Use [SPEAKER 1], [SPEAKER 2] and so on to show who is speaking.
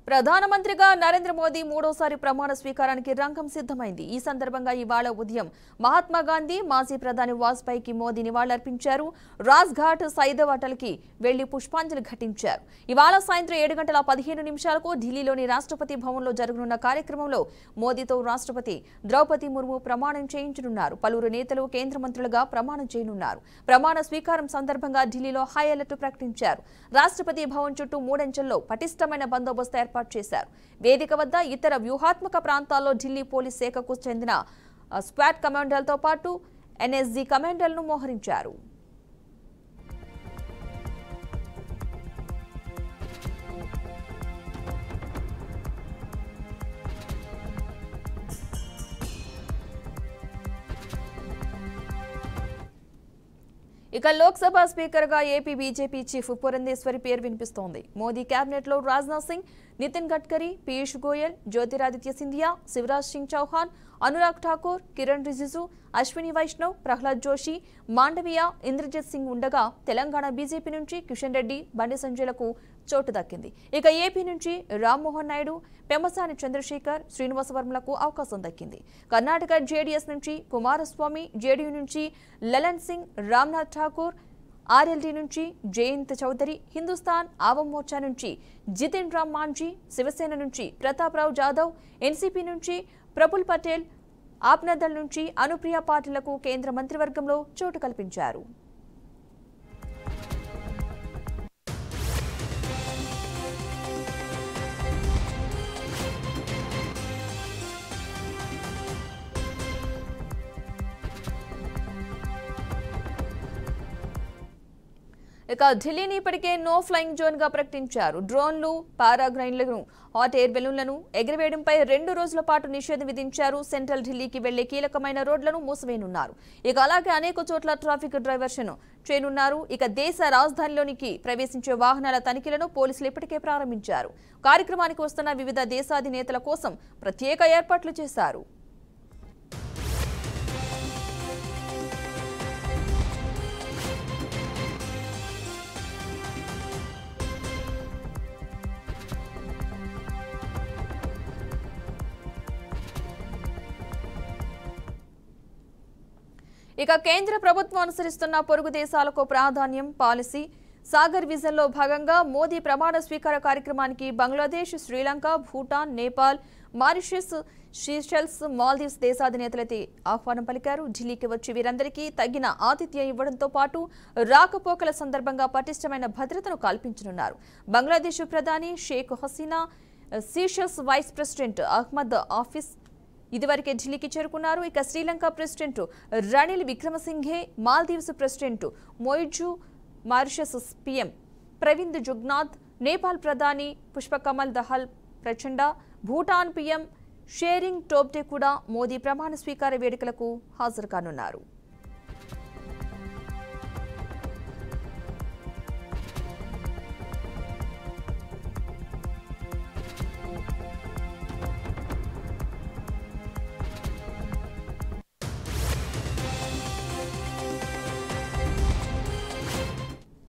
[SPEAKER 1] ప్రధానమంత్రిగా నరేంద్ర మోదీ మూడోసారి ప్రమాణ స్వీకారానికి రంగం సిద్ధమైంది. ఈ సందర్భంగా ఇవాళ ఉదయం మహాత్మా గాంధీ, మాజీ ప్రధాని వాజ్పేయికి మోదీ నివాళులర్పించారు. రాజ్ ఘాట్ సైదవ్ అటల్కి వెళ్లి పుష్పాంజలి ఘటించారు. ఇవాళ సాయంత్రం 7:15 ఢిల్లీలోని రాష్ట్రపతి భవన్లో జరగనున్న కార్యక్రమంలో మోదీతో రాష్ట్రపతి ద్రౌపది ముర్ము ప్రమాణం చేయించనున్నారు. పలువురు నేతలు కేంద్ర మంత్రులుగా ప్రమాణం చేయనున్నారు. ప్రమాణ స్వీకారం సందర్భంగా ఢిల్లీలో హై అలర్ట్ ప్రకటించారు. రాష్ట్రపతి భవన్ చుట్టూ మూడంచెల్లో పటిష్టమైన బందోబస్తు ఏర్పాటు చేశారు. వేదిక వద్ద ఇతర వ్యూహాత్మక ప్రాంతాల్లో ఢిల్లీ పోలీస్ శాఖకు చెందిన స్క్వాడ్ కమాండర్లతో పాటు ఎన్ఎస్జీ కమాండర్లను మోహరించారు. ఇక లోక్సభ స్పీకర్ గా ఏపీ బీజేపీ చీఫ్ పురంధేశ్వరి పేరు వినిపిస్తోంది. మోదీ కేబినెట్ లో రాజ్నాథ్ సింగ్, నితిన్ గడ్కరీ, పీయూష్ గోయల్, జ్యోతిరాదిత్య సింధియా, శివరాజ్ సింగ్ చౌహాన్, అనురాగ్ ఠాకూర్, కిరణ్ రిజిజు, అశ్విని వైష్ణవ్, ప్రహ్లాద్ జోషి, మాండవీయ, ఇంద్రజిత్ సింగ్ ఉండగా తెలంగాణ బీజేపీ నుంచి కిషన్ రెడ్డి, బండి సంజయ్లకు చోటు దక్కింది. ఇక ఏపీ నుంచి రామ్మోహన్ నాయుడు, పెమ్మసాని చంద్రశేఖర్, శ్రీనివాస వర్మలకు అవకాశం దక్కింది. కర్ణాటక జేడీఎస్ నుంచి కుమారస్వామి, జేడీయూ నుంచి లలన్ సింగ్, రామ్నాథ్ ఠాకూర్, ఆర్ఎల్డీ నుంచి జయంత్ చౌదరి, హిందుస్థాన్ ఆవం మోర్చా నుంచి జితిన్ రామ్ మాంఝీ, శివసేన నుంచి ప్రతాప్ రావు జాదవ్, ఎన్సీపీ నుంచి ప్రఫుల్ పటేల్, ఆప్నదల్ నుంచి అనుప్రియ పాటిలకు కేంద్ర మంత్రివర్గంలో చోటు కల్పించారు. ఇక ఢిల్లీని ఇప్పటికే నో ఫ్లయింగ్ జోన్ గా ప్రకటించారు. డ్రోన్లు, పారాగ్లైడర్లను, హాట్ ఎయిర్ బెలూన్లను ఎగిరివేయడంపై 2 రోజుల పాటు నిషేధం విధించారు. సెంట్రల్ ఢిల్లీకి వెళ్లే కీలకమైన రోడ్లను మూసివేయనున్నారు. ఇక అలాగే అనేక చోట్ల ట్రాఫిక్ డైవర్షన్ చేయనున్నారు. ఇక దేశ రాజధానిలోనికి ప్రవేశించే వాహనాల తనిఖీలను పోలీసులు ఇప్పటికే ప్రారంభించారు. కార్యక్రమానికి వస్తున్న వివిధ దేశాధినేతల కోసం ప్రత్యేక ఏర్పాట్లు చేశారు. ఇక కేంద్ర ప్రభుత్వం అనుసరిస్తున్న పొరుగు దేశాలకు ప్రాధాన్యం పాలసీ సాగర్ విజన్ లో భాగంగా మోదీ ప్రమాణ స్వీకార కార్యక్రమానికి బంగ్లాదేశ్, శ్రీలంక, భూటాన్, నేపాల్, మారిషస్, సీషెల్స్, మాల్దీవ్స్ దేశాధినేతలైతే ఆహ్వానం పలికారు. ఢిల్లీకి వచ్చి వీరందరికీ తగిన ఆతిథ్యం ఇవ్వడంతో పాటు రాకపోకల సందర్భంగా పటిష్టమైన భద్రతను కల్పించనున్నారు. బంగ్లాదేశ్ ప్రధాని Sheikh Hasina, Seychelles vice president Ahmed Afif ఇదివరకే ఢిల్లీకి చేరుకున్నారు. ఇక Sri Lanka president Ranil Wickremesinghe, Maldives president Muizzu, Mauritius PM Pravind Jugnauth, Nepal ప్రధాని పుష్పకమల్ దహల్ ప్రచండ, భూటాన్ పీఎం షేరింగ్ టోబ్డే కూడా మోదీ ప్రమాణ స్వీకార వేడుకలకు హాజరు కానున్నారు.